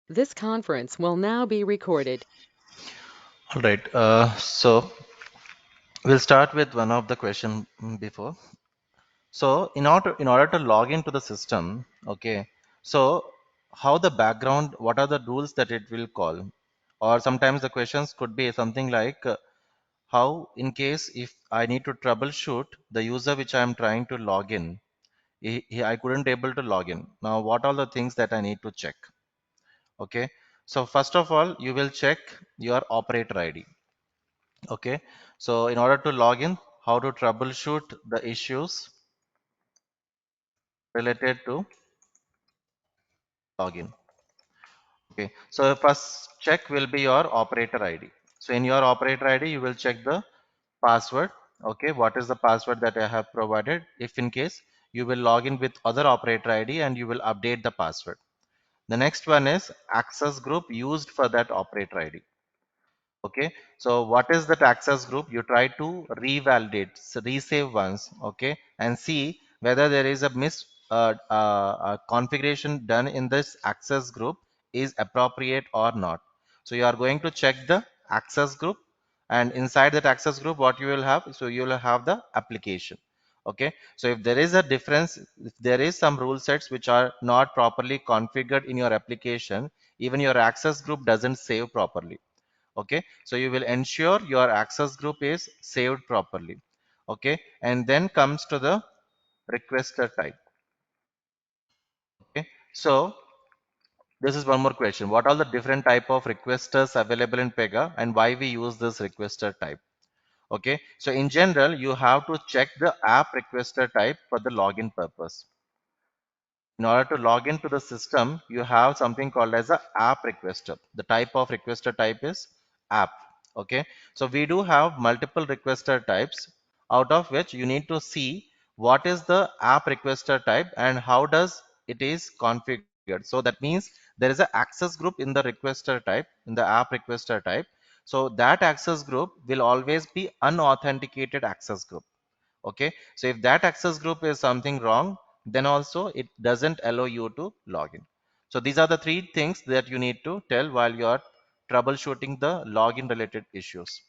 This conference will now be recorded. All right. So we'll start with one of the question before. So in order to log into the system, okay. So how the background? What are the rules that it will call? Or sometimes the questions could be something like how, in case if I need to troubleshoot the user which I am trying to log in, I couldn't able to log in. Now, what are the things that I need to check? Okay. So first of all, you will check your operator ID. Okay, so in order to log in, how to troubleshoot the issues related to login. Okay, so first check will be your operator ID. So in your operator ID, you will check the password. Okay, what is the password that I have provided? If in case you will log in with other operator ID and you will update the password. The next one is access group used for that operator ID. Okay, so what is that access group? You try to revalidate, so resave once, okay, and see whether there is a configuration done in this access group is appropriate or not. So you are going to check the access group, and inside that access group, what you will have? So you will have the application. Okay, so if there is a difference, if there is some rule sets which are not properly configured in your application, even your access group doesn't save properly. Okay, so you will ensure your access group is saved properly. Okay, and then comes to the requester type. Okay, so this is one more question: what are the different type of requesters available in Pega and why we use this requester type? Okay, so in general you have to check the app requester type for the login purpose. In order to log into the system, you have something called as a app requester. The type of requester type is app. Okay, so we do have multiple requester types, out of which you need to see what is the app requester type and how does it is configured. So that means there is an access group in the requester type, in the app requester type. So that access group will always be unauthenticated access group. Okay, so if that access group is something wrong, then also it doesn't allow you to log in. So these are the three things that you need to tell while you are troubleshooting the login related issues.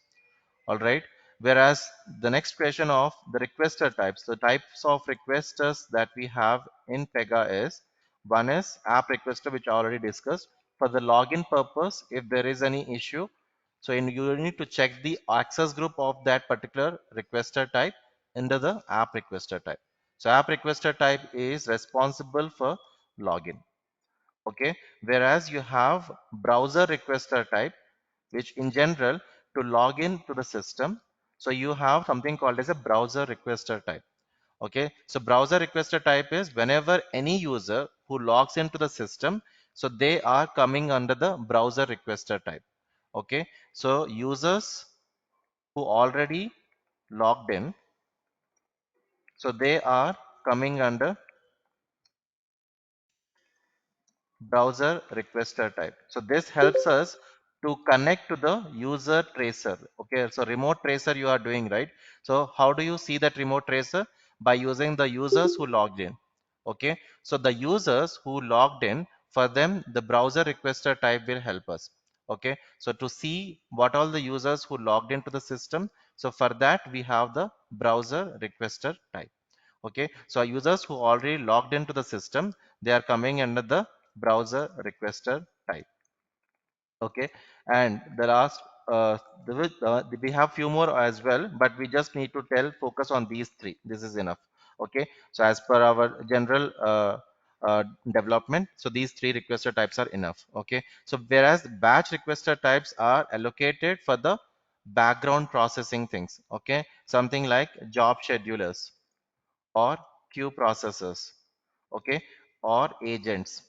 All right, whereas the next question of the requester types, the types of requesters that we have in Pega is: one is app requester, which I already discussed. For the login purpose, if there is any issue, so you need to check the access group of that particular requester type under the app requester type. So app requester type is responsible for login. Okay, whereas you have browser requester type, which in general to log in to the system, so you have something called as a browser requester type. Okay, so browser requester type is whenever any user who logs into the system, so they are coming under the browser requester type. Okay, so users who already logged in, so they are coming under browser requester type. So this helps us to connect to the user tracer. Okay, so remote tracer you are doing, right? So how do you see that remote tracer? By using the users who logged in. Okay, so the users who logged in, for them the browser requester type will help us. Okay, so to see what all the users who logged into the system, so for that we have the browser requester type. Okay, so users who already logged into the system, they are coming under the browser requester type. Okay, and the last we have few more as well, but we just need to focus on these three. This is enough. Okay, so as per our general development, so these three requester types are enough. Okay, so whereas batch requester types are allocated for the background processing things. Okay, something like job schedulers or queue processors, okay, or agents.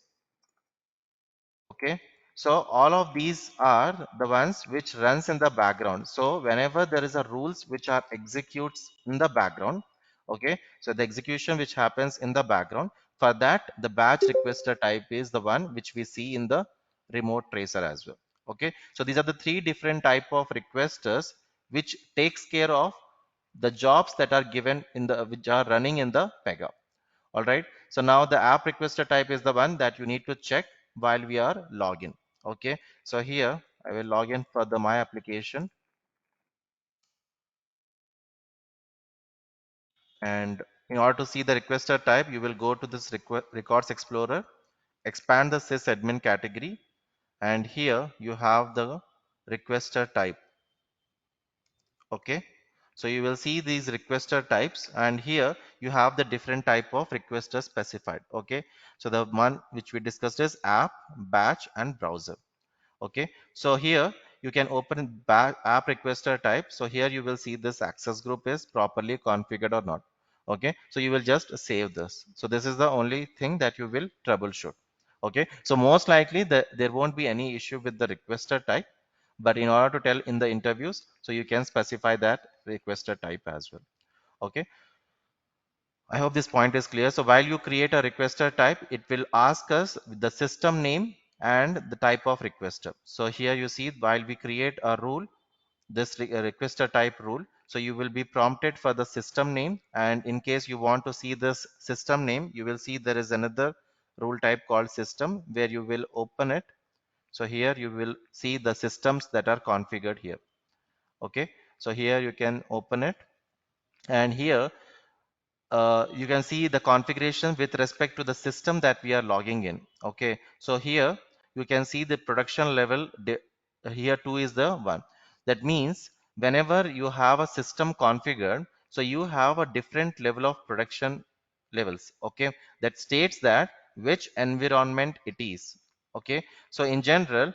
Okay, so all of these are the ones which runs in the background. So whenever there is a rules which are executes in the background, okay, so the execution which happens in the background, for that the batch requester type is the one which we see in the remote tracer as well. Okay, so these are the three different type of requesters which takes care of the jobs that are given in the which are running in the Pega. All right, so now the app requester type is the one that you need to check while we are login. Okay, so here I will log in for the my application, and in order to see the requester type, you will go to this records explorer, expand the sysadmin category, and here you have the requester type. Okay, so you will see these requester types, and here you have the different type of requester specified. Okay, so the one which we discussed is app, batch, and browser. Okay, so here you can open app requester type. So here you will see this access group is properly configured or not. Okay, so you will just save this. So this is the only thing that you will troubleshoot. Okay, so most likely there won't be any issue with the requester type, but in order to tell in the interviews, so you can specify that requester type as well. Okay, I hope this point is clear. So while you create a requester type, it will ask us the system name and the type of requester. So here you see while we create a rule, this requester type rule, so you will be prompted for the system name, and in case you want to see this system name, you will see there is another rule type called system where you will open it. So here you will see the systems that are configured here. Okay, so here you can open it, and here you can see the configuration with respect to the system that we are logging in. Okay, so here you can see the production level. Here 2 is the one. That means whenever you have a system configured, so you have a different level of production levels. Okay, that states that which environment it is. Okay, so in general,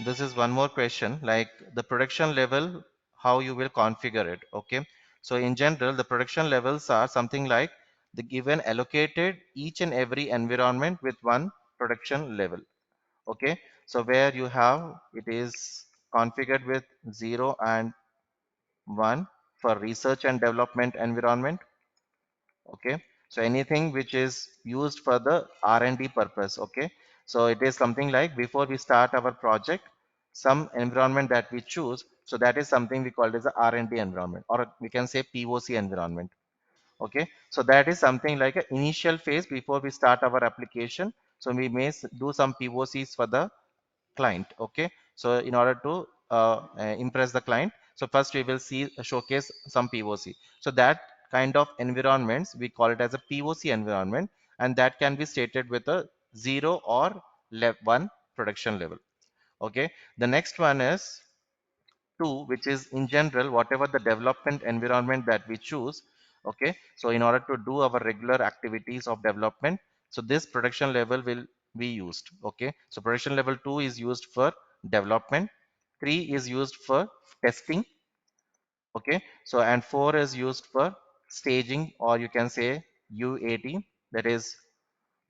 this is one more question, like the production level, how you will configure it. Okay, so in general, the production levels are something like the given allocated each and every environment with one production level. Okay, so where you have it is configured with 0 and 1 for research and development environment. Okay, so anything which is used for the R&D purpose. Okay, so it is something like before we start our project, some environment that we choose, so that is something we call as a R&D environment, or we can say POC environment. Okay, so that is something like an initial phase before we start our application. So we may do some POCs for the client. Okay, so in order to impress the client, so first we will see showcase some POC. So that kind of environments we call it as a POC environment, and that can be stated with a 0 or 1 production level. Okay, the next one is 2, which is in general whatever the development environment that we choose. Okay, so in order to do our regular activities of development, so this production level will be used. Okay, so production level 2 is used for development, 3 is used for testing. Okay, so and 4 is used for staging, or you can say UAT, that is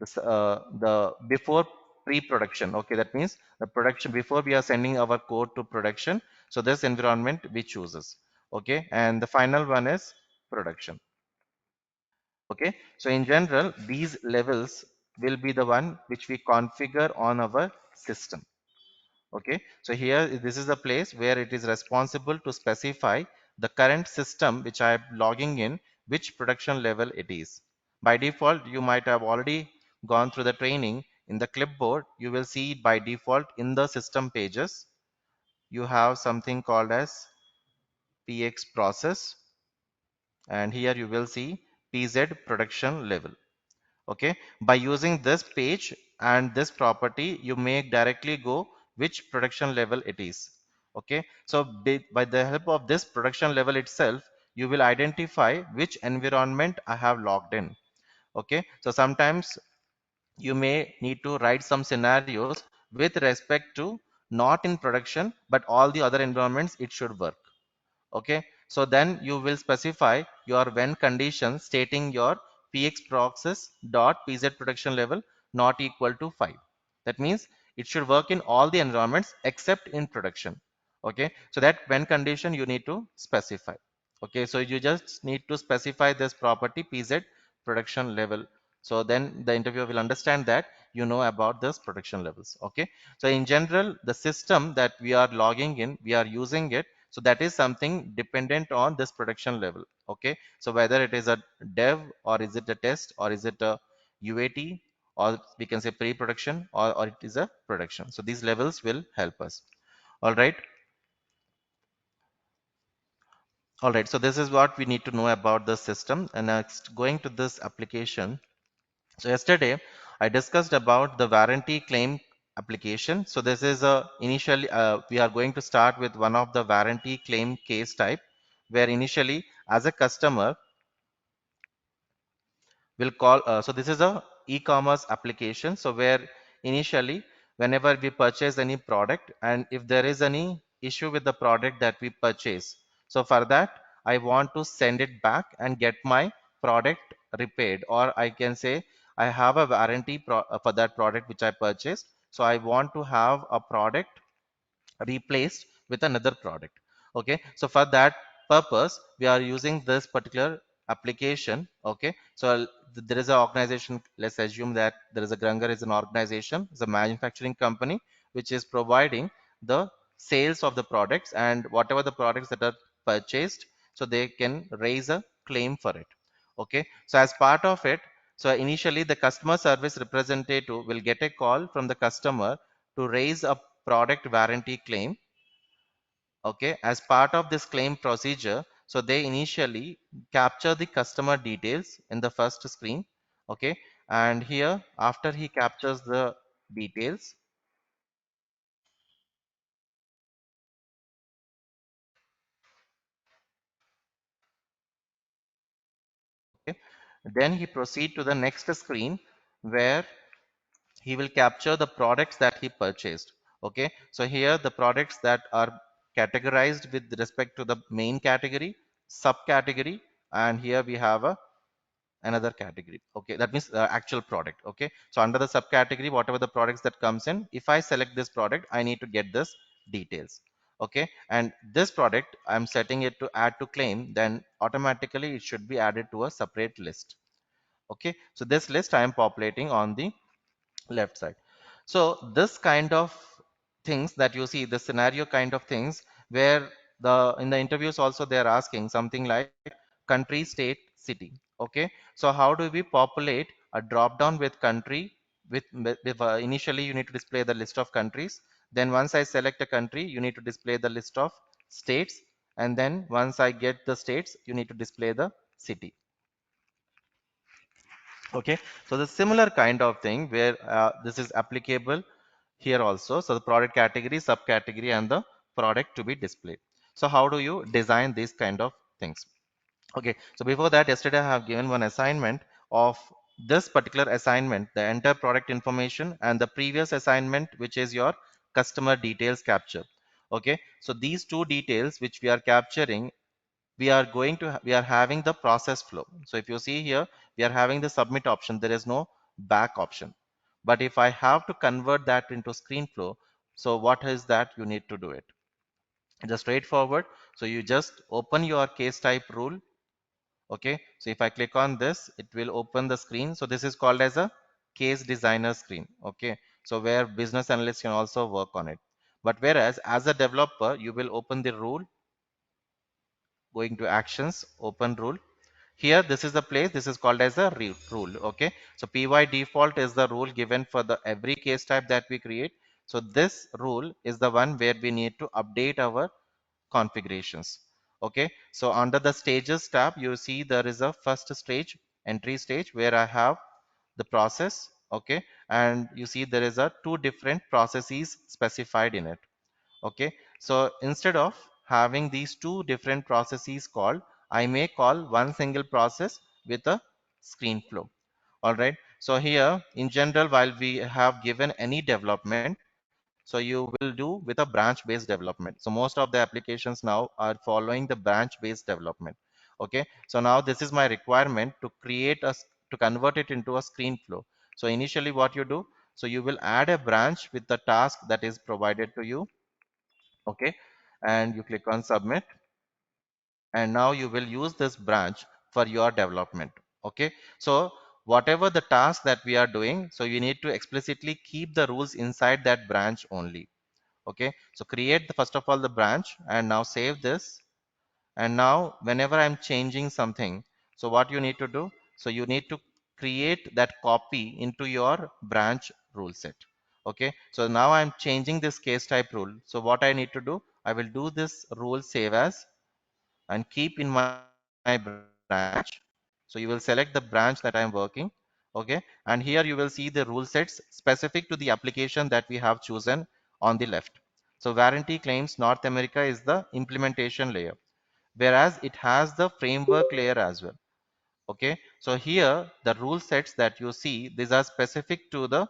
the before pre-production. Okay, that means the production before we are sending our code to production, so this environment we chooses. Okay, and the final one is production. Okay, so in general these levels will be the one which we configure on our system. Okay, so here this is the place where it is responsible to specify the current system which I am logging in, which production level it is. By default, you might have already gone through the training. In the clipboard, you will see by default in the system pages, you have something called as PX process, and here you will see PZ production level. Okay, by using this page and this property, you may directly go which production level it is. Okay, so by the help of this production level itself, you will identify which environment I have logged in. Okay, so sometimes you may need to write some scenarios with respect to not in production but all the other environments it should work. Okay, so then you will specify your when condition stating your px process dot pz production level not equal to 5. That means it should work in all the environments except in production. Okay, so that when condition you need to specify. Okay, so you just need to specify this property pz production level, so then the interviewer will understand that you know about this production levels. Okay, so in general the system that we are logging in, we are using it, so that is something dependent on this production level. Okay, so whether it is a dev or is it a test or is it a UAT or we can say pre-production, or it is a production. So these levels will help us. All right. All right. So this is what we need to know about the system. And next, going to this application. So yesterday I discussed about the warranty claim application. So this is a initially we are going to start with one of the warranty claim case type, where initially as a customer will call. So this is a e-commerce application. So where initially whenever we purchase any product, and if there is any issue with the product that we purchase, so for that I want to send it back and get my product repaired, or I can say I have a warranty for that product which I purchased. So I want to have a product replaced with another product. Okay, so for that purpose we are using this particular application. Okay, so there is an organization. Let's assume that there is a Granger is an organization, it's a manufacturing company which is providing the sales of the products, and whatever the products that are purchased, so they can raise a claim for it. Okay, so as part of it, so initially the customer service representative will get a call from the customer to raise a product warranty claim. Okay, as part of this claim procedure, so they initially capture the customer details in the first screen. Okay, and here after he captures the details, okay, then he proceed to the next screen where he will capture the products that he purchased. Okay, so here the products that are categorized with respect to the main category, subcategory, and here we have a another category. Okay, that means actual product. Okay, so under the subcategory, whatever the products that comes in, if I select this product, I need to get this details. Okay, and this product I'm setting it to add to claim, then automatically it should be added to a separate list. Okay, so this list I am populating on the left side. So this kind of things that you see, the scenario kind of things, where the in the interviews also they are asking something like country, state, city. Okay, so how do we populate a drop down with country, with initially you need to display the list of countries, then once I select a country you need to display the list of states, and then once I get the states you need to display the city. Okay, so the similar kind of thing where this is applicable here also. So the product category, subcategory, and the product to be displayed. So how do you design these kind of things? Okay, so before that, yesterday I have given one assignment of this particular assignment, the enter product information, and the previous assignment, which is your customer details capture. Okay, so these two details which we are capturing, we are having the process flow. So if you see here, we are having the submit option, there is no back option. But if I have to convert that into screen flow, so what is that you need to do it just straightforward. So you just open your case type rule. Okay, so if I click on this, it will open the screen. So this is called as a case designer screen. Okay, so where business analysts can also work on it. But whereas as a developer, you will open the rule, going to actions, open rule. Here, this is the place, this is called as a rule. Okay, so py default is the rule given for the every case type that we create. So this rule is the one where we need to update our configurations. Okay, so under the stages tab, you see there is a first stage, entry stage, where I have the process. Okay, and you see there is a two different processes specified in it. Okay, so instead of having these two different processes called, I may call one single process with a screen flow. All right, so here in general, while we have given any development, so you will do with a branch based development. So most of the applications now are following the branch based development. Okay, so now this is my requirement to create to convert it into a screen flow. So initially what you do, so you will add a branch with the task that is provided to you. Okay, and you click on submit, and now you will use this branch for your development. Okay, so whatever the task that we are doing, so you need to explicitly keep the rules inside that branch only. Okay, so create the first of all the branch, and now save this. And now whenever I'm changing something, so what you need to do, so you need to create that copy into your branch rule set. Okay, so now I'm changing this case type rule. So what I need to do, I will do this rule save as and keep in my branch. So you will select the branch that I'm working. Okay, and here you will see the rule sets specific to the application that we have chosen on the left. So warranty claims North America is the implementation layer, whereas it has the framework layer as well. Okay, so here the rule sets that you see, these are specific to the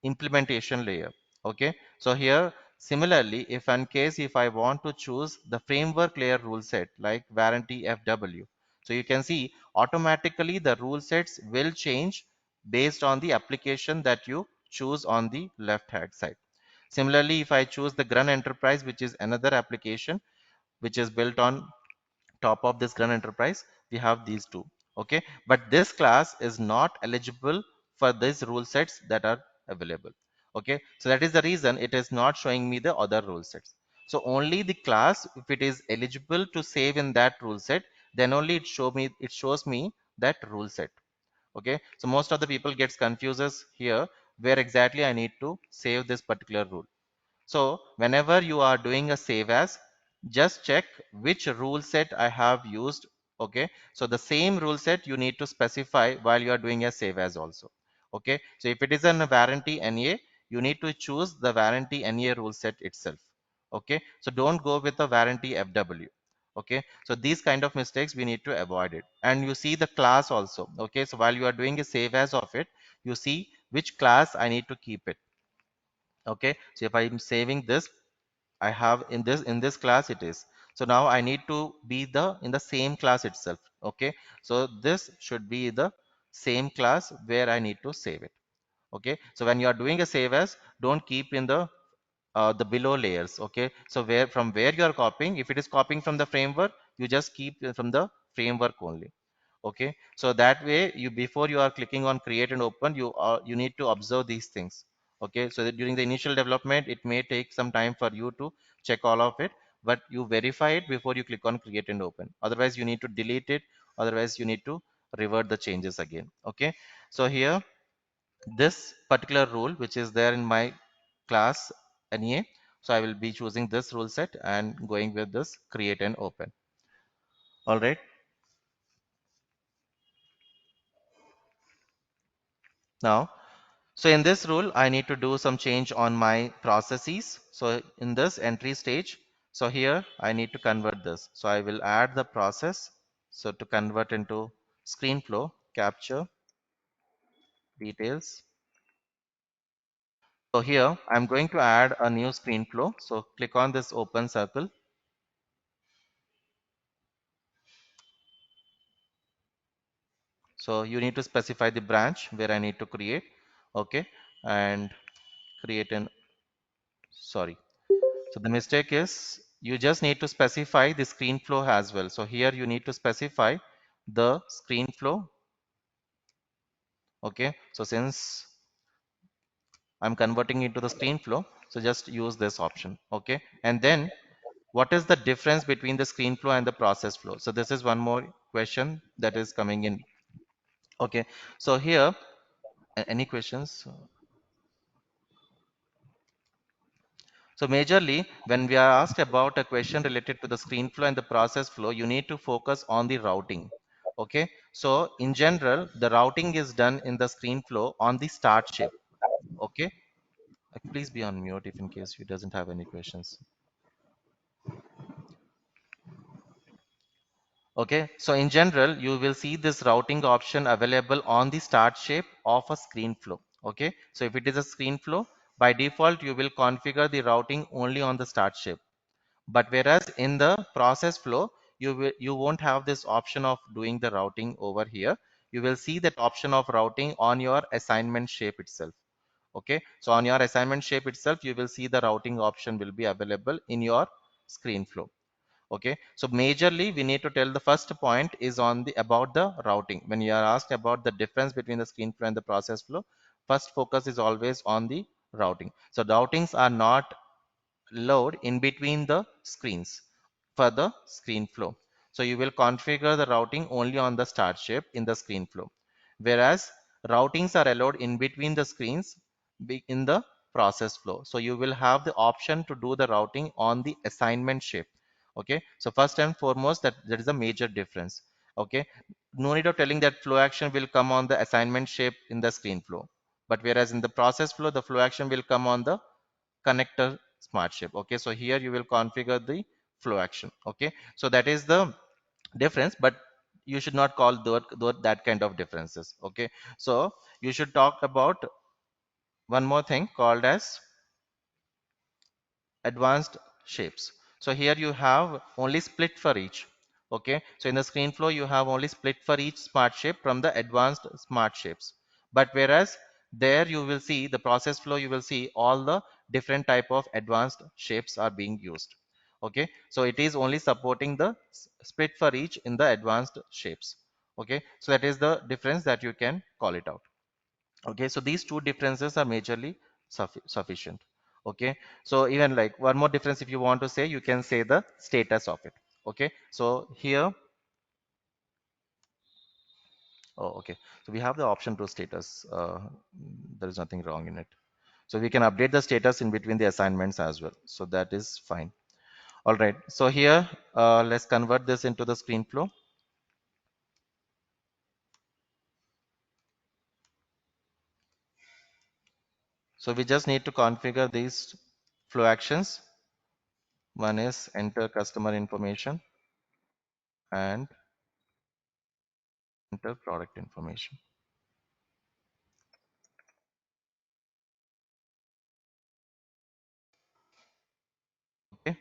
implementation layer. Okay, so here similarly, if in case if I want to choose the framework layer rule set like warranty FW, so you can see automatically the rule sets will change based on the application that you choose on the left hand side. Similarly, if I choose the Grun Enterprise, which is another application which is built on top of this Grun Enterprise, we have these two. Okay, but this class is not eligible for these rule sets that are available. Okay, so that is the reason it is not showing me the other rule sets. So only the class, if it is eligible to save in that rule set, then only it shows me that rule set. Okay, so most of the people gets confuses here where exactly I need to save this particular rule. So whenever you are doing a save as, just check which rule set I have used. Okay, so the same rule set you need to specify while you are doing a save as also. Okay, so if it is a warranty NA, you need to choose the warranty NA rule set itself. Okay, so don't go with the warranty FW. Okay, so these kind of mistakes we need to avoid it. And you see the class also. Okay, so while you are doing a save as of it, you see which class I need to keep it. Okay, so if I'm saving this, I have in this class it is. So now I need to be the in the same class itself. Okay, so this should be the same class where I need to save it. Okay, so when you are doing a save as, don't keep in the below layers. Okay, so where you are copying, if it is copying from the framework, you just keep it from the framework only. Okay, so that way you, before you are clicking on create and open, you need to observe these things. Okay, so that during the initial development it may take some time for you to check all of it, but you verify it before you click on create and open. Otherwise you need to delete it, otherwise you need to revert the changes again. Okay, so here this particular rule which is there in my class NEA, so I will be choosing this rule set and going with this create and open. All right, now, so in this rule, I need to do some change on my processes. So in this entry stage, so here I need to convert this. So I will add the process. So to convert into screen flow, capture details. So here I'm going to add a new screen flow. So click on this open circle. So you need to specify the branch where I need to create. Okay. And create an, sorry. So the mistake is you just need to specify the screen flow as well. So here you need to specify the screen flow. Okay. So since I'm converting into the screen flow, so just use this option. Okay. And then what is the difference between the screen flow and the process flow? So this is one more question that is coming in. Okay. So here, any questions? So majorly, when we are asked about a question related to the screen flow and the process flow, you need to focus on the routing. Okay. So in general, the routing is done in the screen flow on the start shape. Okay. Please be on mute if in case you doesn't have any questions. Okay. So in general, you will see this routing option available on the start shape of a screen flow. Okay. So if it is a screen flow, by default, you will configure the routing only on the start shape. But whereas in the process flow, you won't have this option of doing the routing over here. You will see that option of routing on your assignment shape itself. Okay, so on your assignment shape itself, you will see the routing option will be available in your screen flow. Okay, so majorly we need to tell the first point is on the about the routing. When you are asked about the difference between the screen flow and the process flow, first focus is always on the routing. So routings are not load in between the screens for the screen flow. So you will configure the routing only on the start shape in the screen flow. Whereas routings are allowed in between the screens in the process flow. So you will have the option to do the routing on the assignment shape. Okay, so first and foremost, that is a major difference. Okay, no need of telling that flow action will come on the assignment shape in the screen flow, but whereas in the process flow, the flow action will come on the connector smart shape. Okay, so here you will configure the flow action. Okay, so that is the difference, but you should not call that kind of differences. Okay, so you should talk about one more thing called as advanced shapes. So here you have only split for each. Okay, so in the screen flow you have only split for each smart shape from the advanced smart shapes, but whereas there you will see the process flow, you will see all the different type of advanced shapes are being used. Okay, so it is only supporting the split for each in the advanced shapes. Okay, so that is the difference that you can call it out. Okay, so these two differences are majorly sufficient. Okay, so even like one more difference, if you want to say, you can say the status of it. Okay, so here, oh, okay, so we have the option to status. There is nothing wrong in it, so we can update the status in between the assignments as well, so that is fine. All right, so here let's convert this into the screen flow. So we just need to configure these flow actions. One is enter customer information and enter product information. Okay,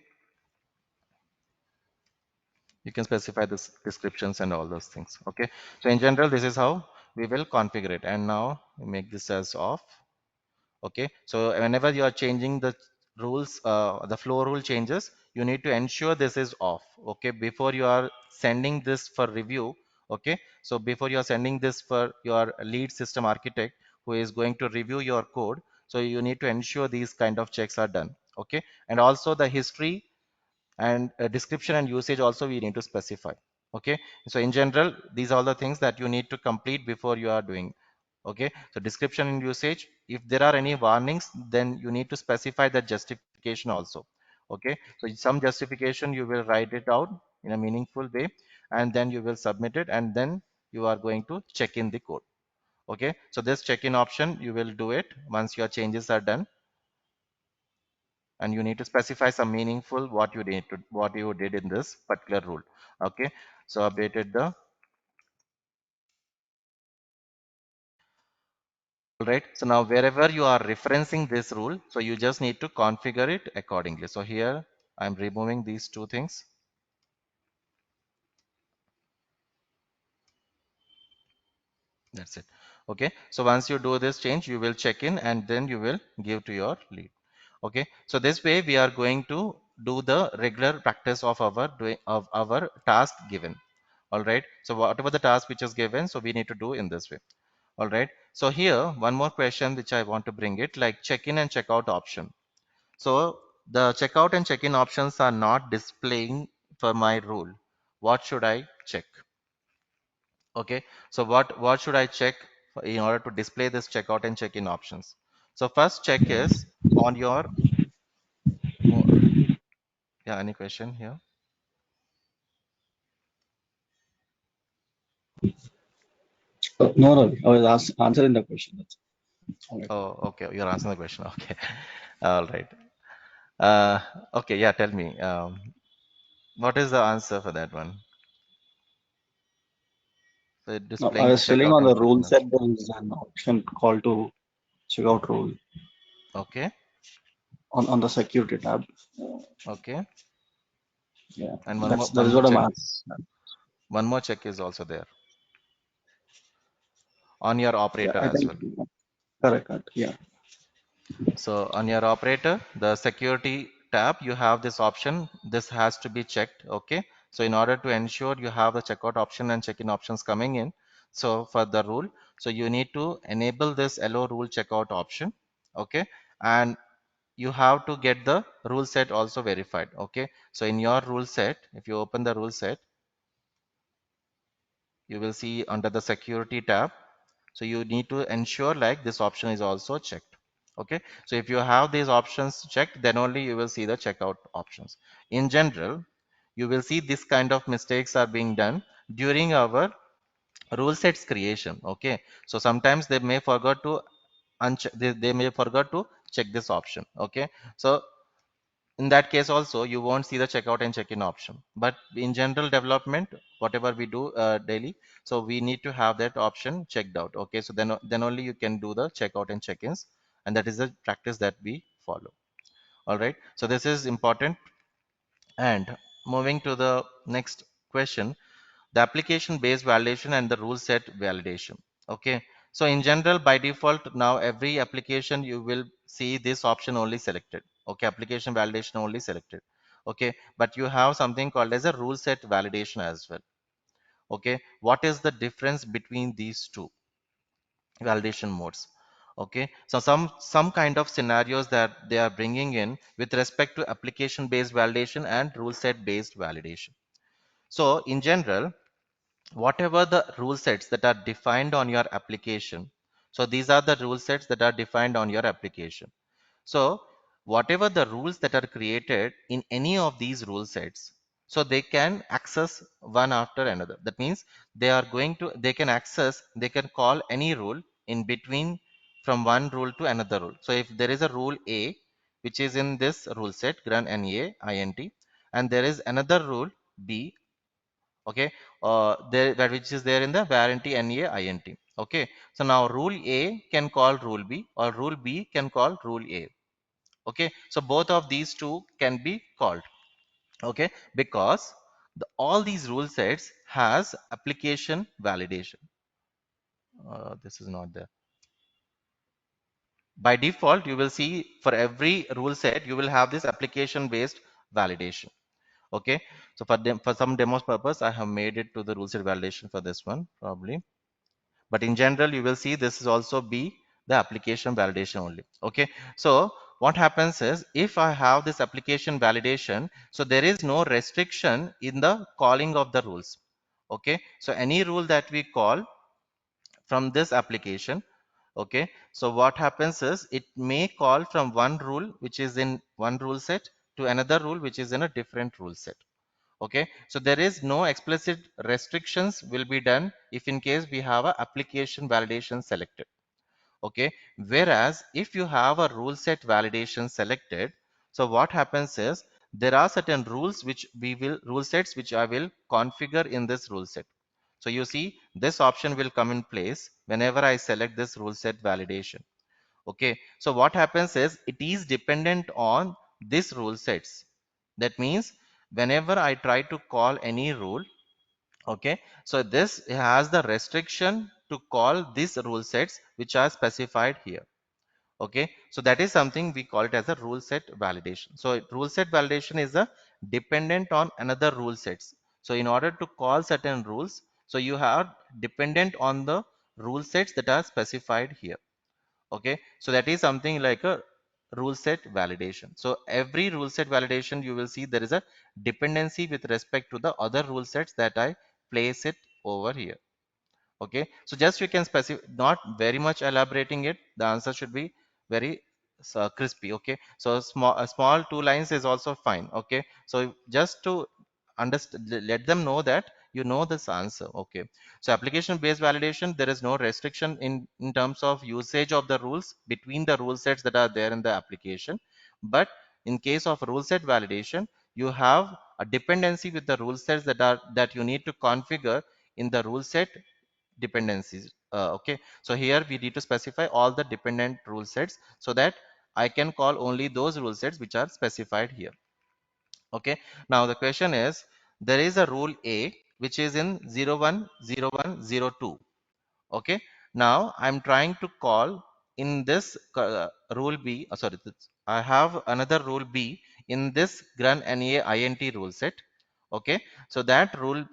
you can specify this descriptions and all those things. Okay, so in general this is how we will configure it, and now we make this as off. Okay, so whenever you are changing the rules, the flow rule changes, you need to ensure this is off. Okay, before you are sending this for review. Okay, so before you are sending this for your lead system architect who is going to review your code, so you need to ensure these kind of checks are done. Okay, and also the history and description and usage also we need to specify. Okay, so in general these are the things that you need to complete before you are doing. Okay, so description and usage, if there are any warnings, then you need to specify that justification also. Okay, so some justification you will write it out in a meaningful way, and then you will submit it, and then you are going to check in the code. Okay, so this check-in option you will do it once your changes are done, and you need to specify some meaningful what you did in this particular rule. Okay, so updated the, all right, so now wherever you are referencing this rule, so you just need to configure it accordingly. So here I'm removing these two things. That's it. Okay, so once you do this change, you will check in and then you will give to your lead. Okay, so this way we are going to do the regular practice of our task given. All right, so whatever the task which is given, so we need to do in this way. All right, so here one more question which I want to bring it, like check-in and check-out option. So the checkout and check-in options are not displaying for my rule. What should I check? Okay, so what should I check in order to display this checkout and check-in options? So first check is on your, oh, yeah, any question here? No, no, I was answering the question. That's all right. Oh, okay, you're answering the question. Okay, all right. Uh, okay, yeah, tell me, what is the answer for that one? So No, I displaying the was filling checkout on and the rule check-in set. option. There is an option called to check out rule Okay, on the security tab. okay, Yeah, and that is what I'm asking. one more check is also there on your Yeah, operator I as think well. correct, correct. Yeah, So on your operator, the security tab, you have this option. This has to be checked. Okay. So in order to ensure you have the checkout option and check-in options coming in, so for the rule, so you need to enable this allow rule checkout option. Okay. And you have to get the rule set also verified. Okay. So in your rule set, if you open the rule set, you will see under the security tab, So you need to ensure like this option is also checked. Okay, so if you have these options checked, then only you will see the checkout options. In general, you will see this kind of mistakes are being done during our rule sets creation. Okay, so sometimes they may forget to they may forget to check this option. Okay, so in that case also you won't see the checkout and check-in option, but in general development whatever we do daily, so we need to have that option checked out. Okay, so then only you can do the checkout and check-ins, and that is the practice that we follow. All right, so this is important. And moving to the next question, the application based validation and the rule set validation. Okay, so in general by default now every application you will see this option only selected. Okay, application validation only selected. Okay, but you have something called as a rule set validation as well. Okay, what is the difference between these two validation modes? Okay, so some kind of scenarios that they are bringing in with respect to application based validation and rule set based validation. So in general, whatever the rule sets that are defined on your application, so these are the rule sets that are defined on your application. So whatever the rules that are created in any of these rule sets, so they can access one after another. That means they can access, they can call any rule in between from one rule to another rule. So if there is a rule A which is in this rule set grun NA int, and there is another rule B, okay, there that which is there in the warranty NA int. Okay, so now rule A can call rule B, or rule B can call rule A. Okay, so both of these two can be called. Okay, because all these rule sets has application validation. This is not there. By default you will see for every rule set you will have this application based validation. Okay, so for some demos purpose I have made it to the rule set validation for this one probably, but in general you will see this is also be the application validation only. Okay, so what happens is if I have this application validation, so there is no restriction in the calling of the rules. Okay, so any rule that we call from this application, okay, so what happens is it may call from one rule which is in one rule set to another rule which is in a different rule set. Okay, so there is no explicit restrictions will be done if in case we have a application validation selected. Okay, whereas if you have a rule set validation selected, so what happens is there are certain rules which we will rule sets which I will configure in this rule set. So you see this option will come in place whenever I select this rule set validation. Okay, so what happens is it is dependent on this rule sets. That means whenever I try to call any rule, okay, so this has the restriction to call these rule sets which are specified here. Okay, so that is something we call it as a rule set validation. So rule set validation is a dependent on another rule sets. So in order to call certain rules, so you have dependent on the rule sets that are specified here. Okay, so that is something like a rule set validation. So every rule set validation you will see there is a dependency with respect to the other rule sets that I place it over here. Okay, so just you can specify, not very much elaborating it, the answer should be very crispy. Okay, so a small two lines is also fine. Okay, so just to understand, let them know that you know this answer. Okay, so application based validation, there is no restriction in terms of usage of the rules between the rule sets that are there in the application, but in case of rule set validation you have a dependency with the rule sets that you need to configure in the rule set dependencies. Okay, so here we need to specify all the dependent rule sets so that I can call only those rule sets which are specified here. Okay, now the question is there is a rule A which is in 010102. Okay, now I'm trying to call in this rule B, sorry, I have another rule B in this grun NA int rule set. Okay, so that rule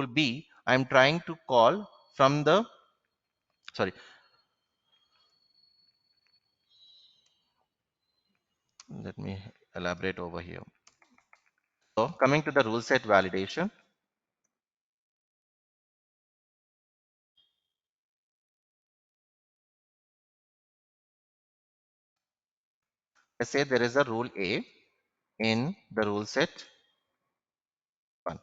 B I'm trying to call from the, sorry, let me elaborate over here. So coming to the rule set validation, let's say there is a rule A in the rule set 1.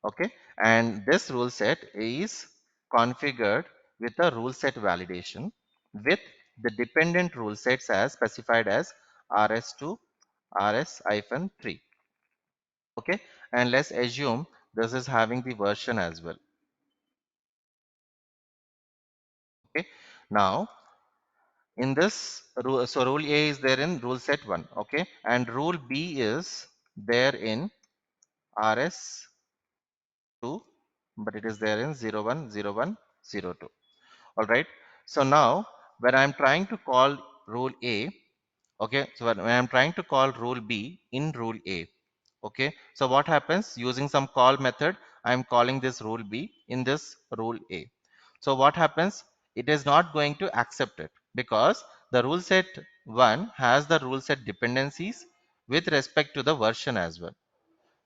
Okay, and this rule set is configured with a rule set validation with the dependent rule sets as specified as rs2 rs-3. Okay, and let's assume this is having the version as well. Okay, now in this rule, so rule A is there in rule set 1. Okay, and rule B is there in rs2, but it is there in 010102. All right, so now when I'm trying to call rule A, okay, so when I'm trying to call rule B in rule A, okay, so what happens? Using some call method, I'm calling this rule B in this rule A. So what happens? It is not going to accept it because the rule set 1 has the rule set dependencies with respect to the version as well.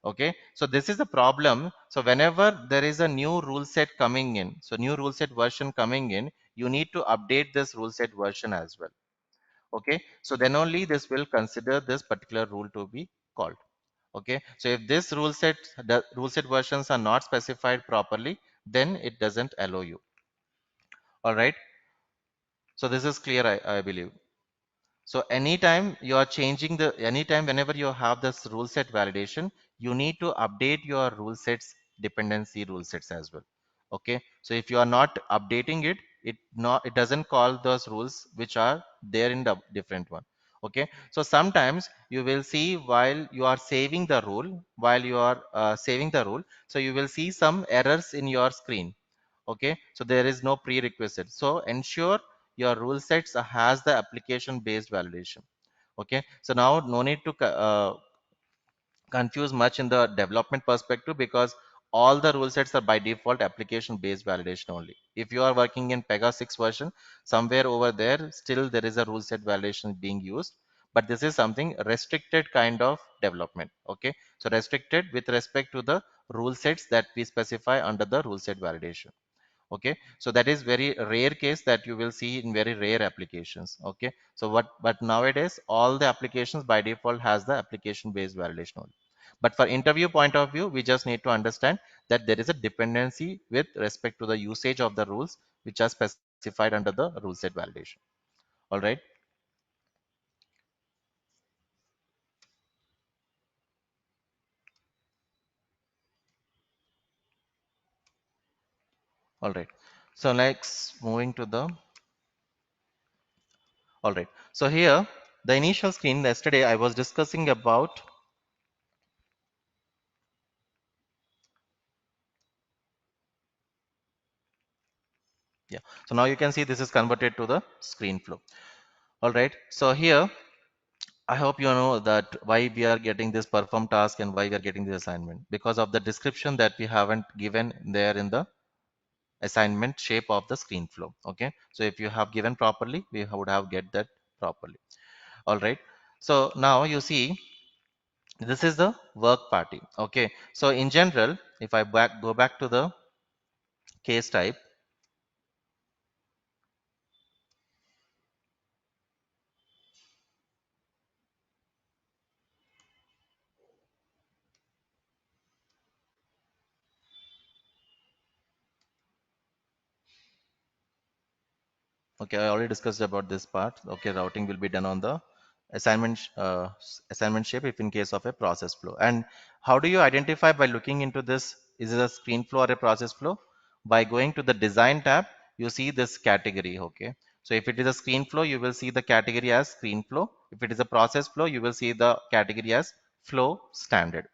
Okay, so this is the problem. So whenever there is a new rule set coming in, so new rule set version coming in, you need to update this rule set version as well. Okay, so then only this will consider this particular rule to be called. Okay, so if this the rule set versions are not specified properly, then it doesn't allow you. All right, so this is clear, I believe. So anytime whenever you have this rule set validation, you need to update your rule sets dependency rule sets as well. Okay, so if you are not updating it, it doesn't call those rules which are there in the different one. Okay, so sometimes you will see while you are saving the rule, so you will see some errors in your screen. Okay, so there is no prerequisite, so ensure your rule sets has the application based validation. Okay, so now no need to confuse much in the development perspective because all the rule sets are by default application based validation only. If you are working in Pega 6 version, somewhere over there still there is a rule set validation being used, but this is something restricted kind of development. Okay, so restricted with respect to the rule sets that we specify under the rule set validation. Okay, so that is very rare case that you will see in very rare applications. Okay, so but nowadays all the applications by default has the application based validation only. But for interview point of view, we just need to understand that there is a dependency with respect to the usage of the rules which are specified under the rule set validation. All right, all right, so next moving to the, all right, so here the initial screen yesterday I was discussing about. Yeah, so now you can see this is converted to the screen flow. All right, so here I hope you know that why we are getting this perform task and why we are getting this assignment, because of the description that we haven't given there in the assignment shape of the screen flow. Okay, so if you have given properly, we would have get that properly. All right, so now you see this is the work party. Okay, so in general, if I go back to the case type. Okay, I already discussed about this part. Okay, routing will be done on the assignment shape if in case of a process flow. And how do you identify by looking into this? Is it a screen flow or a process flow? By going to the design tab, you see this category. Okay, so if it is a screen flow, you will see the category as screen flow. If it is a process flow, you will see the category as flow standard.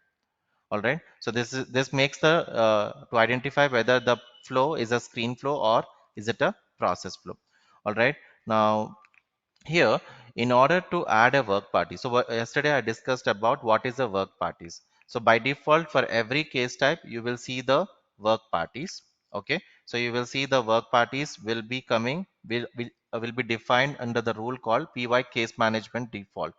All right, so this makes the to identify whether the flow is a screen flow or is it a process flow. All right, now here in order to add a work party, so yesterday I discussed about what is the work parties. So by default for every case type you will see the work parties. Okay, so you will see the work parties will be coming will be defined under the rule called py case management default.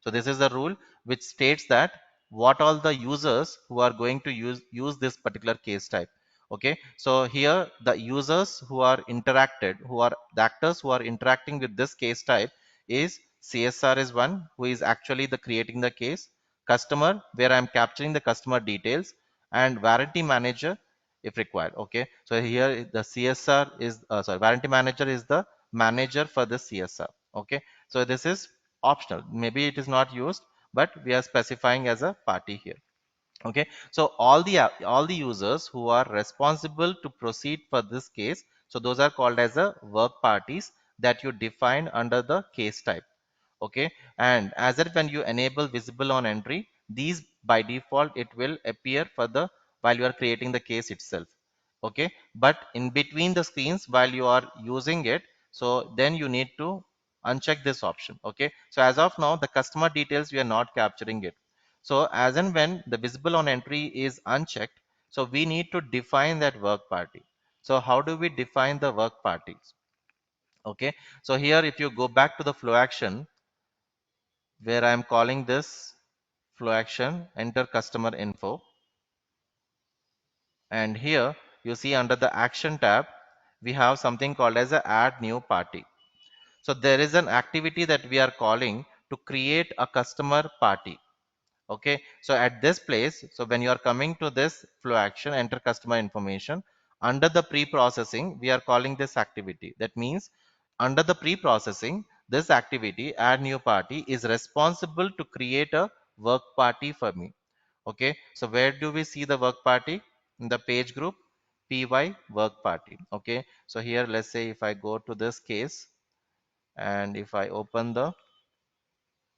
So this is the rule which states that what all the users who are going to use this particular case type. Okay, so here the users who are interacted, who are the actors who are interacting with this case type is CSR is one who is actually the creating the case, customer where I'm capturing the customer details, and warranty manager if required. Okay, so here the CSR is sorry, warranty manager is the manager for the CSR. Okay, so this is optional. Maybe it is not used, but we are specifying as a party here. Okay, so all the users who are responsible to proceed for this case, so those are called as the work parties that you define under the case type. Okay, and as that when you enable visible on entry, these by default it will appear for the while you are creating the case itself. Okay, but in between the screens while you are using it, so then you need to uncheck this option. Okay, so as of now the customer details we are not capturing it. So as and when the visible on entry is unchecked, so we need to define that work party. So how do we define the work parties? Okay, so here if you go back to the flow action where I am calling this flow action, enter customer info, and here you see under the action tab we have something called as a add new party. So there is an activity that we are calling to create a customer party. Okay, so at this place, so when you are coming to this flow action, enter customer information, under the pre-processing we are calling this activity. That means under the pre-processing, this activity add new party is responsible to create a work party for me. Okay, so where do we see the work party? In the page group py work party. Okay, so here let's say if I go to this case and if I open the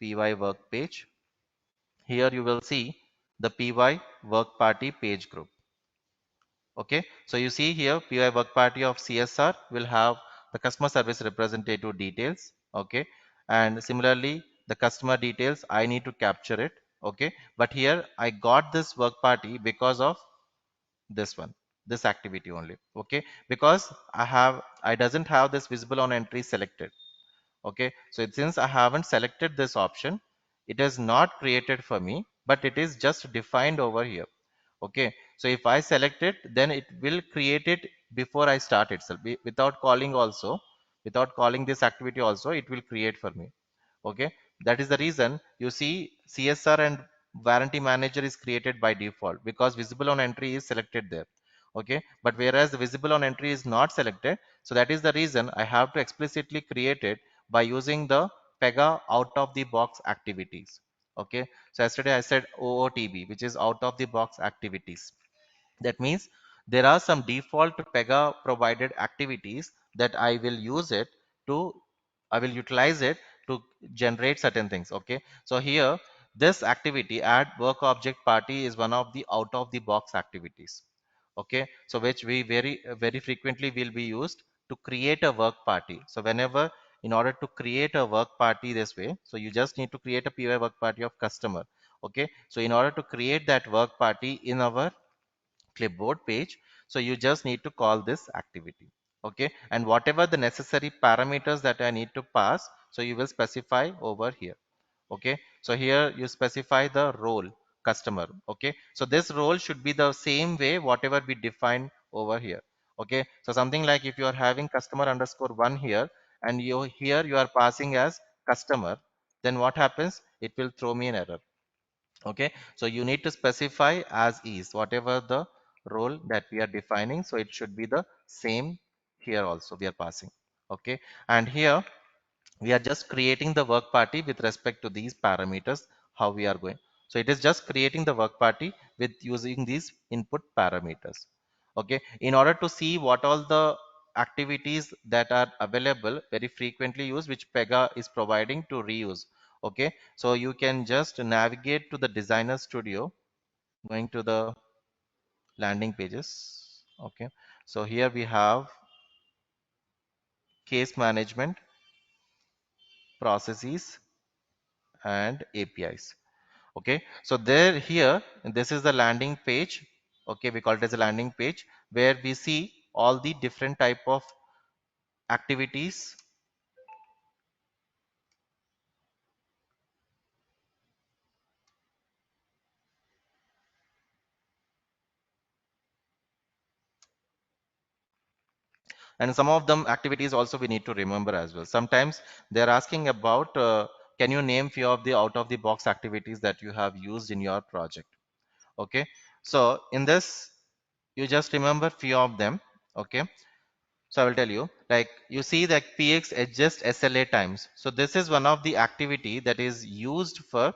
py work page, here you will see the py work party page group. Okay, so you see here py work party of CSR will have the customer service representative details. Okay, and similarly the customer details I need to capture it. Okay, but here I got this work party because of this one, this activity only. Okay, because I doesn't have this visible on entry selected. Okay, so since I haven't selected this option, it is not created for me, but it is just defined over here. Okay, so if I select it, then it will create it before I start itself. Without calling also, without calling this activity also, it will create for me. Okay, that is the reason you see CSR and warranty manager is created by default because visible on entry is selected there. Okay, but whereas the visible on entry is not selected, so that is the reason I have to explicitly create it by using the Pega out of the box activities. Okay, so yesterday I said OOTB, which is out of the box activities. That means there are some default Pega provided activities that I will use it to, I will utilize it to generate certain things. Okay, so here this activity add work object party is one of the out of the box activities. Okay, so which we very frequently will be used to create a work party. So whenever in order to create a work party this way, so you just need to create a py work party of customer. Okay, so in order to create that work party in our clipboard page, so you just need to call this activity. Okay, and whatever the necessary parameters that I need to pass, so you will specify over here. Okay, so here you specify the role customer. Okay, so this role should be the same way whatever we define over here. Okay, so something like if you are having customer underscore one here and you here you are passing as customer, then what happens, it will throw me an error. Okay, so you need to specify as is whatever the role that we are defining, so it should be the same here also we are passing. Okay, and here we are just creating the work party with respect to these parameters, how we are going. So it is just creating the work party with using these input parameters. Okay, in order to see what all the activities that are available very frequently used which Pega is providing to reuse. Okay, so you can just navigate to the designer studio, going to the landing pages. Okay, so here we have case management, processes, and APIs. Okay, so there here this is the landing page. Okay, we call it as a landing page where we see all the different type of activities. And some of them activities also we need to remember as well. Sometimes they're asking about can you name few of the out of the box activities that you have used in your project? Okay, so in this, you just remember few of them. Okay, so I will tell you, like you see that px adjust SLA times. So this is one of the activity that is used for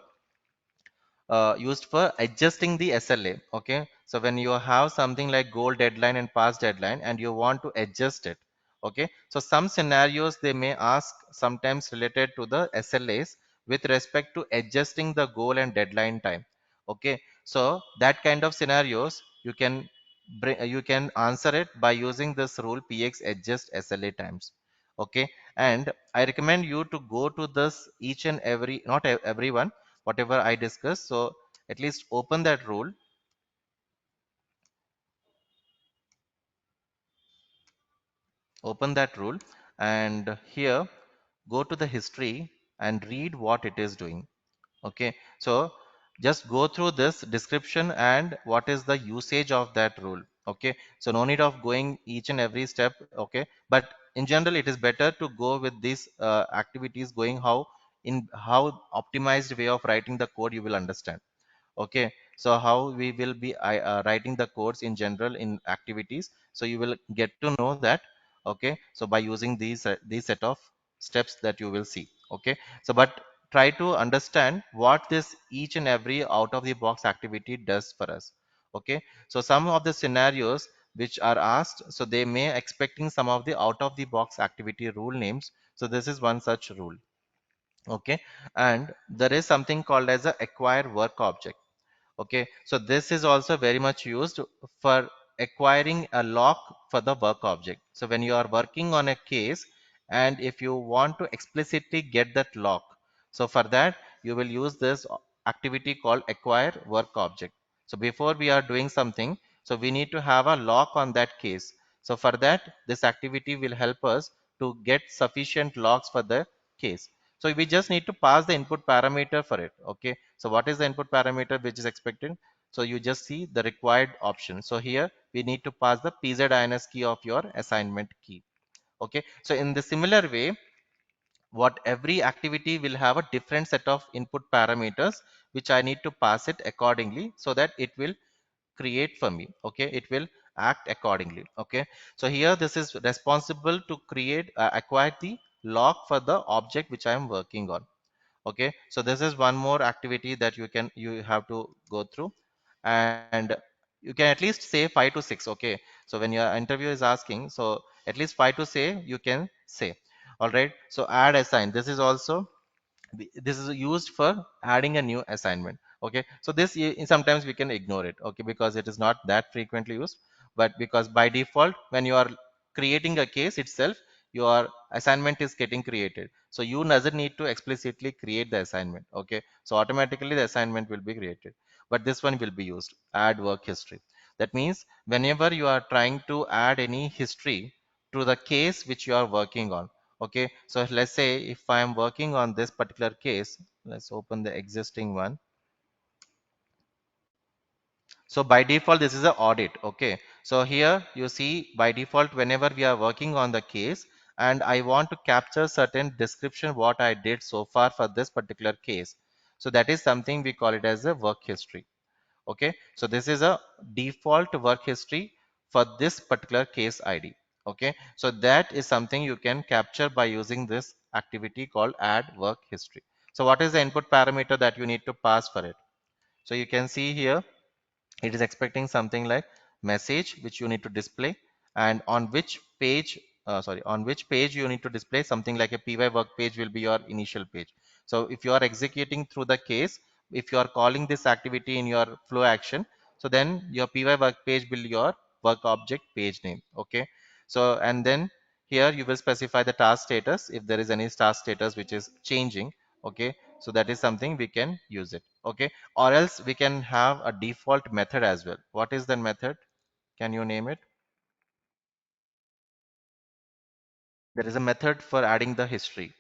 adjusting the SLA. Okay, so when you have something like goal deadline and past deadline and you want to adjust it. Okay, so some scenarios they may ask sometimes related to the SLAs with respect to adjusting the goal and deadline time. Okay, so that kind of scenarios you can answer it by using this rule px adjust SLA times. Okay, and I recommend you to go to this each and every, not everyone, whatever I discussed. So at least open that rule, and here go to the history and read what it is doing. Okay, so just go through this description and what is the usage of that rule. Okay, so no need of going each and every step. Okay, but in general it is better to go with these activities going how optimized way of writing the code you will understand. Okay, so how we will be writing the codes in general in activities, so you will get to know that. Okay, so by using these set of steps that you will see. Okay, so but try to understand what this each and every out of the box activity does for us. Okay, so some of the scenarios which are asked, so they may expecting some of the out of the box activity rule names. So this is one such rule. Okay, and there is something called as a acquire work object. Okay, so this is also very much used for acquiring a lock for the work object. So when you are working on a case and if you want to explicitly get that lock, so for that you will use this activity called acquire work object. So before we are doing something, so we need to have a lock on that case. So for that, this activity will help us to get sufficient locks for the case. So we just need to pass the input parameter for it. Okay, so what is the input parameter which is expected? So you just see the required option. So here we need to pass the PZINS key of your assignment key. Okay, so in the similar way, what every activity will have a different set of input parameters which I need to pass it accordingly so that it will create for me. Okay, it will act accordingly. Okay, so here this is responsible to create acquire the lock for the object which I am working on. Okay, so this is one more activity that you have to go through, and you can at least say 5 to 6. Okay, so when your interview is asking, so at least 5 to say you can say. All right, so add assign, this is also this is used for adding a new assignment. Okay, so this sometimes we can ignore it. Okay, because it is not that frequently used, but because by default when you are creating a case itself, your assignment is getting created, so you doesn't need to explicitly create the assignment. Okay, so automatically the assignment will be created, but this one will be used add work history. That means whenever you are trying to add any history to the case which you are working on. Okay, so let's say if I am working on this particular case, let's open the existing one. So by default, this is a audit. Okay, so here you see by default, whenever we are working on the case and I want to capture certain description what I did so far for this particular case. So that is something we call it as a work history. Okay, so this is a default work history for this particular case ID. Okay, so that is something you can capture by using this activity called add work history. So what is the input parameter that you need to pass for it? So you can see here it is expecting something like message which you need to display, and on which page on which page you need to display something like a py work page will be your initial page. So if you are executing through the case, if you are calling this activity in your flow action, so then your py work page will your work object page name. Okay, so and then here you will specify the task status if there is any task status which is changing. Okay, so that is something we can use it. Okay, or else we can have a default method as well. What is the method? Can you name it? There is a method for adding the history.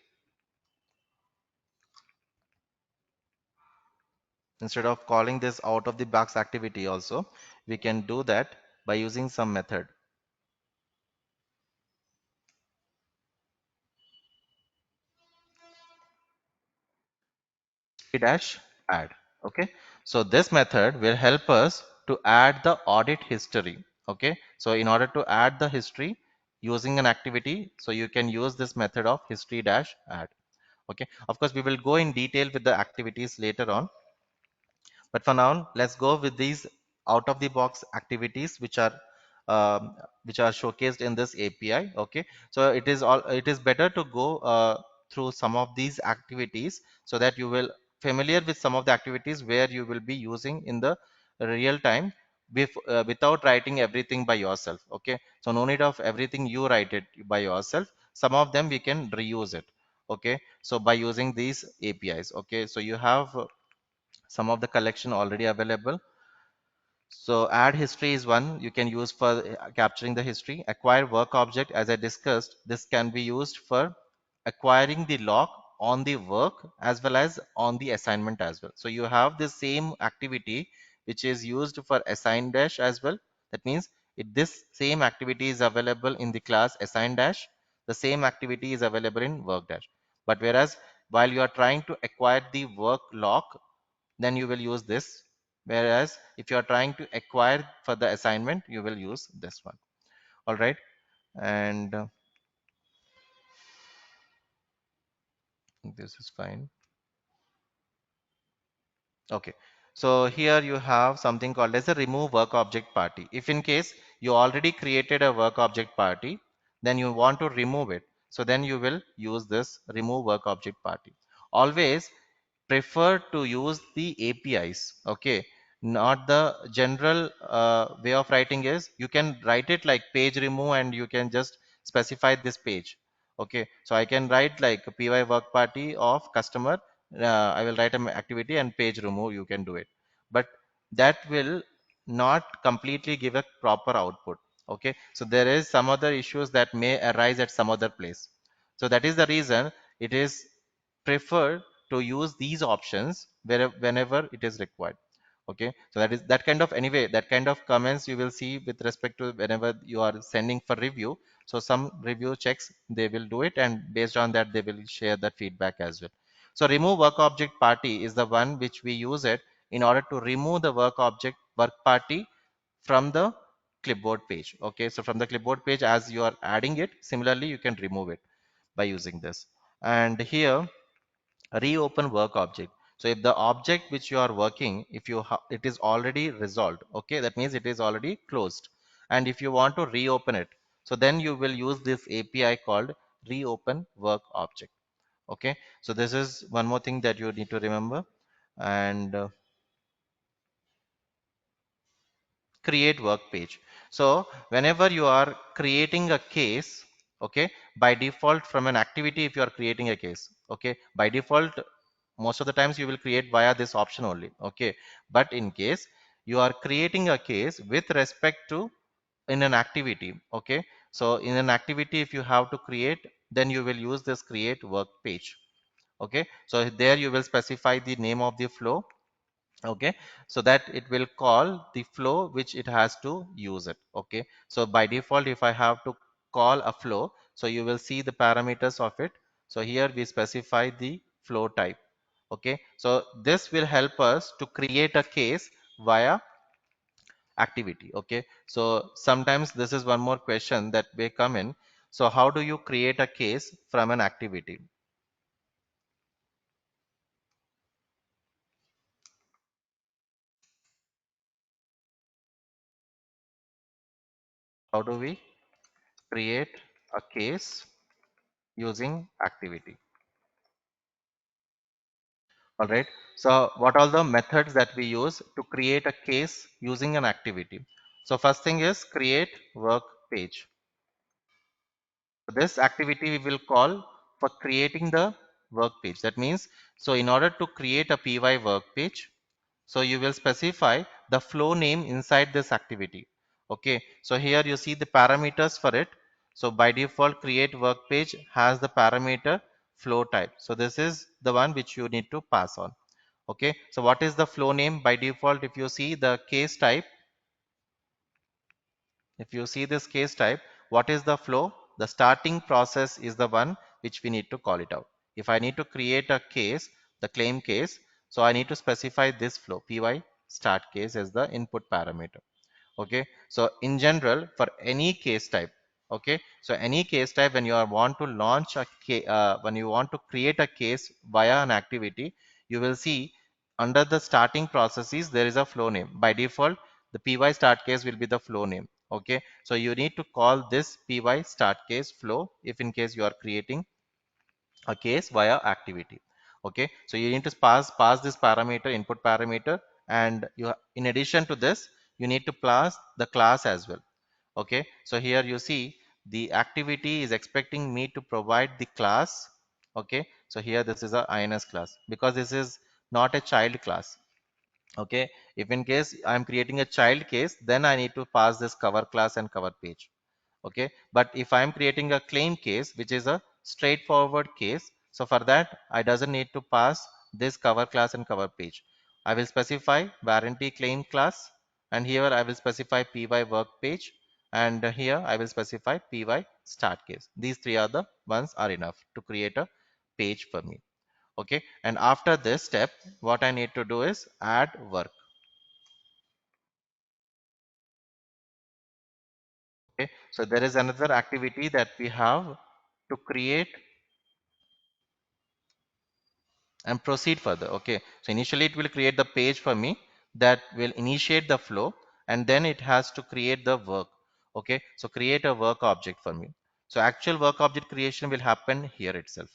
Instead of calling this out of the box activity also, we can do that by using some method. dash add. Okay, so this method will help us to add the audit history. Okay, so in order to add the history using an activity, so you can use this method of history dash add. Okay, of course we will go in detail with the activities later on, but for now let's go with these out of the box activities um, which are showcased in this API. Okay, so it is better to go through some of these activities so that you will familiar with some of the activities where you will be using in the real time without writing everything by yourself. Okay, so no need of everything you write it by yourself. Some of them we can reuse it. Okay, so by using these APIs. Okay, so you have some of the collection already available. So add history is one you can use for capturing the history. Acquire work object, as I discussed, this can be used for acquiring the log on the work as well as on the assignment as well. So you have the same activity which is used for assign dash as well. That means this same activity is available in the class assign dash. The same activity is available in work dash. But whereas while you are trying to acquire the work log, then you will use this, whereas if you are trying to acquire for the assignment you will use this one. All right, and this is fine. Okay, so here you have something called as a remove work object party. If in case you already created a work object party, then you want to remove it, so then you will use this remove work object party. Always prefer to use the APIs. Okay, not the general way of writing is you can write it like page remove and you can just specify this page. Okay, so I can write like py work party of customer. I will write an activity and page remove, you can do it, but that will not completely give a proper output. Okay, so there is some other issues that may arise at some other place. So that is the reason it is preferred to use these options whenever it is required. Okay, so that is that kind of anyway that kind of comments you will see with respect to whenever you are sending for review. So some review checks they will do it, and based on that they will share that feedback as well. So remove work object party is the one which we use it in order to remove the work party from the clipboard page. Okay, so from the clipboard page as you are adding it, similarly you can remove it by using this. And here reopen work object. So if the object which you are working, if it is already resolved, okay, that means it is already closed, and if you want to reopen it, so then you will use this API called reopen work object. Okay, so this is one more thing that you need to remember. And create work page. So whenever you are creating a case, okay, by default from an activity, if you are creating a case, okay, by default most of the times you will create via this option only. Okay, but in case you are creating a case with respect to in an activity, okay, so in an activity if you have to create, then you will use this create work page. Okay, so there you will specify the name of the flow. Okay, so that it will call the flow which it has to use it. Okay, so by default if I have to call a flow, so you will see the parameters of it. So here we specify the flow type. Okay, so this will help us to create a case via activity. Okay, so sometimes this is one more question that may come in. So how do you create a case from an activity? How do we create a case using activity? All right, so what are the methods that we use to create a case using an activity? So first thing is create work page. This activity we will call for creating the work page. That means, so in order to create a py work page, so you will specify the flow name inside this activity. Okay, so here you see the parameters for it. So by default create work page has the parameter flow type, so this is the one which you need to pass on. Okay, so what is the flow name by default? If you see the case type, if you see this case type, what is the flow? The starting process is the one which we need to call it out. If I need to create a case, the claim case, So I need to specify this flow py start case as the input parameter. Okay, so in general for any case type, okay, so any case type when you want to launch a when you want to create a case via an activity, you will see under the starting processes there is a flow name. By default the py start case will be the flow name. Okay, so you need to call this py start case flow if in case you are creating a case via activity. Okay, so you need to pass this parameter, input parameter, and in addition to this you need to pass the class as well. Okay, so here you see the activity is expecting me to provide the class. Okay, so here this is a ins class because this is not a child class. Okay, if in case I'm creating a child case, then I need to pass this cover class and cover page. Okay, but if I'm creating a claim case which is a straightforward case, so for that I doesn't need to pass this cover class and cover page. I will specify warranty claim class, and here I will specify py work page, and here I will specify py start case. These three are the ones are enough to create a page for me. Okay, and after this step what I need to do is add work. Okay, so there is another activity that we have to create and proceed further. Okay, so initially it will create the page for me that will initiate the flow, and then it has to create the work. Okay, so create a work object for me. So actual work object creation will happen here itself.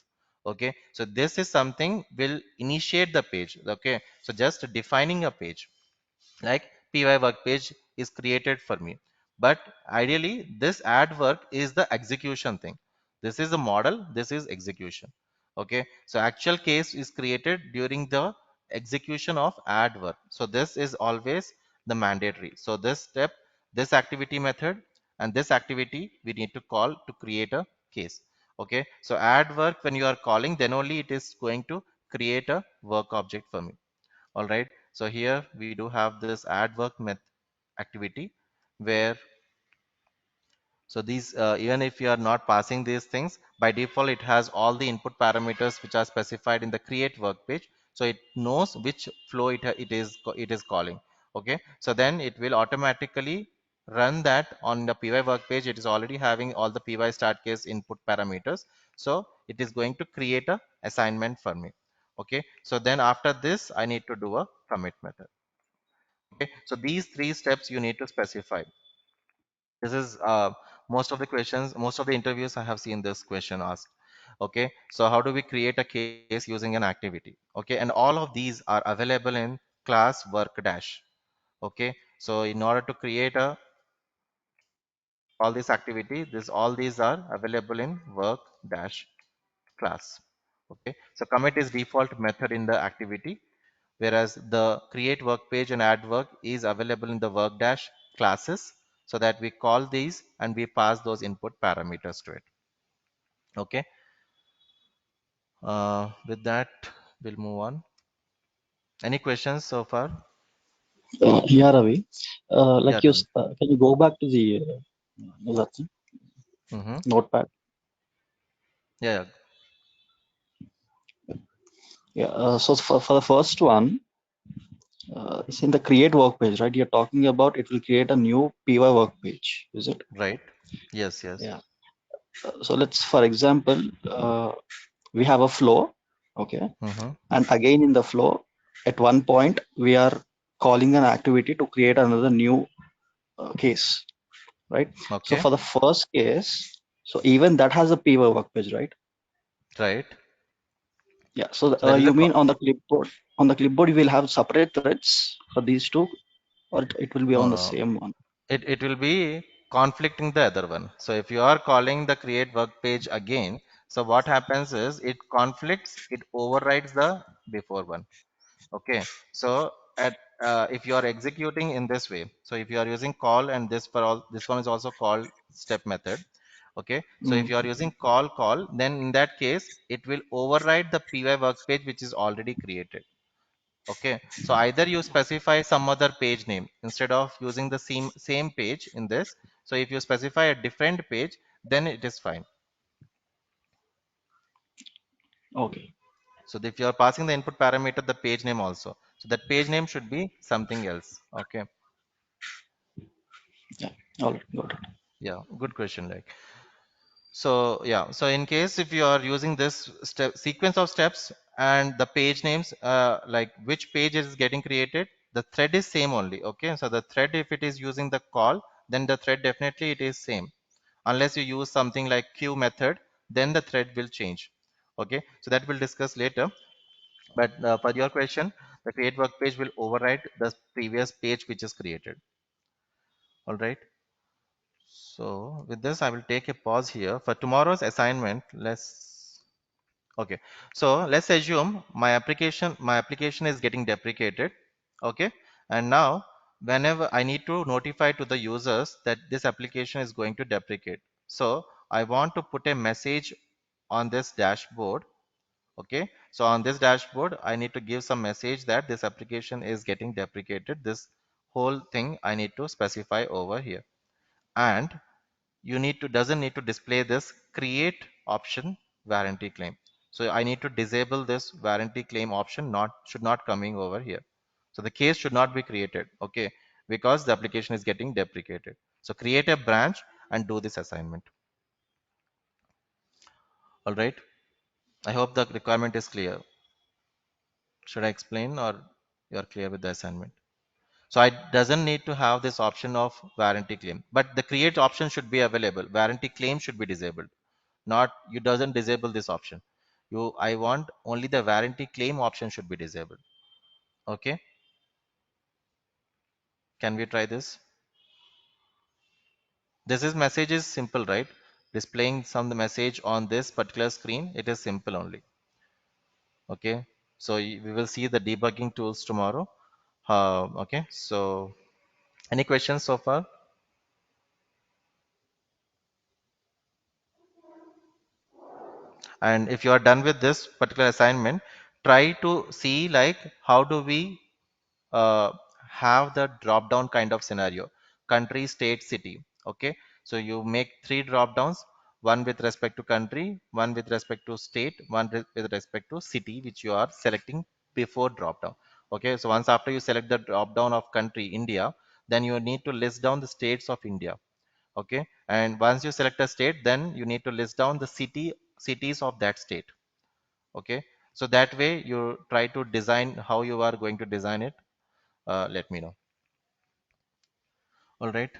Okay, so this is something will initiate the page. Okay, so just defining a page like py work page is created for me, but ideally this add work is the execution thing. This is the model, this is execution. Okay, so actual case is created during the execution of add work, so this is always the mandatory. So this step, this activity method, and this activity we need to call to create a case. Okay, so add work when you are calling, then only it is going to create a work object for me. All right, so here we do have this add work method activity where, so these even if you are not passing these things, by default it has all the input parameters which are specified in the create work page, so it knows which flow it is calling. Okay, so then it will automatically run that on the py work page. It is already having all the py start case input parameters, so it is going to create a assignment for me. Okay, so then after this I need to do a commit method. Okay, so these three steps you need to specify. This is most of the questions, most of the interviews I have seen this question asked. Okay, so how do we create a case using an activity? Okay, and all of these are available in class work dash. Okay, so in order to create a all this activity, this all these are available in work dash class. Okay, so commit is default method in the activity, whereas the create work page and add work is available in the work dash classes, so that we call these and we pass those input parameters to it. Okay, with that we'll move on. Any questions so far? Yeah, Ravi. Yeah, Like tell me. can you go back to the that thing, Mm-hmm. notepad? Yeah, Yeah. So for the first one, it's in the create work page, right? You're talking about it will create a new py work page, is it? right. Yes, yes. Yeah. So let's, for example, we have a flow, okay, Mm-hmm. and again in the flow, at one point we are calling an activity to create another new case, right? So Okay, for the first case, so even that has a py work page, right? right. Yeah. So So there is a you mean on the clipboard you will have separate threads for these two, or it will be no, on the no. same one? It will be conflicting the other one. So if you are calling the create work page again, so what happens is it conflicts, it overrides the before one. Okay, so at if you are executing in this way, so if you are using call and this for all, this one is also called step method. Okay, so if Mm. you are using call, then in that case it will override the py work page which is already created. Okay, so either you specify some other page name instead of using the same page in this. So if you specify a different page, then it is fine. Okay. So if you are passing the input parameter, the page name also. So that page name should be something else. Okay. Yeah. All right. Got it. Yeah. Good question. Like, so yeah. So in case if you are using this step sequence of steps and the page names, like which page is getting created, the thread is same only. Okay. So the thread, if it is using the call, then the thread definitely it is same. Unless you use something like queue method, then the thread will change. Okay. So that we'll discuss later. But for your question, the create work page will override the previous page which is created. All right. So with this, I will take a pause here. For tomorrow's assignment, okay. So let's assume my application is getting deprecated. Okay. And now whenever I need to notify to the users that this application is going to deprecate. So I want to put a message on this dashboard. Okay, so on this dashboard I need to give some message that this application is getting deprecated. This whole thing I need to specify over here, and you need to doesn't need to display this create option warranty claim. So I need to disable this warranty claim option, not should not coming over here. So the case should not be created. Okay, because the application is getting deprecated. So create a branch and do this assignment. All right, I hope the requirement is clear. Should I explain, or you are clear with the assignment? So I doesn't need to have this option of warranty claim, but the create option should be available. Warranty claim should be disabled. Not you doesn't disable this option. I want only the warranty claim option should be disabled. Okay. Can we try this? This is message is simple, right? Displaying some message on this particular screen. It is simple only. Okay. So we will see the debugging tools tomorrow. Okay. So any questions so far? And if you are done with this particular assignment, try to see like how do we uh, have the drop down kind of scenario: country, state, city. Okay, so you make three drop downs: one with respect to country, one with respect to state, one with respect to city, which you are selecting before drop down. Okay, so once after you select the drop down of country India, then you need to list down the states of India. Okay, and once you select a state, then you need to list down the cities of that state. Okay, so that way you try to design how you are going to design it. Let me know. All right.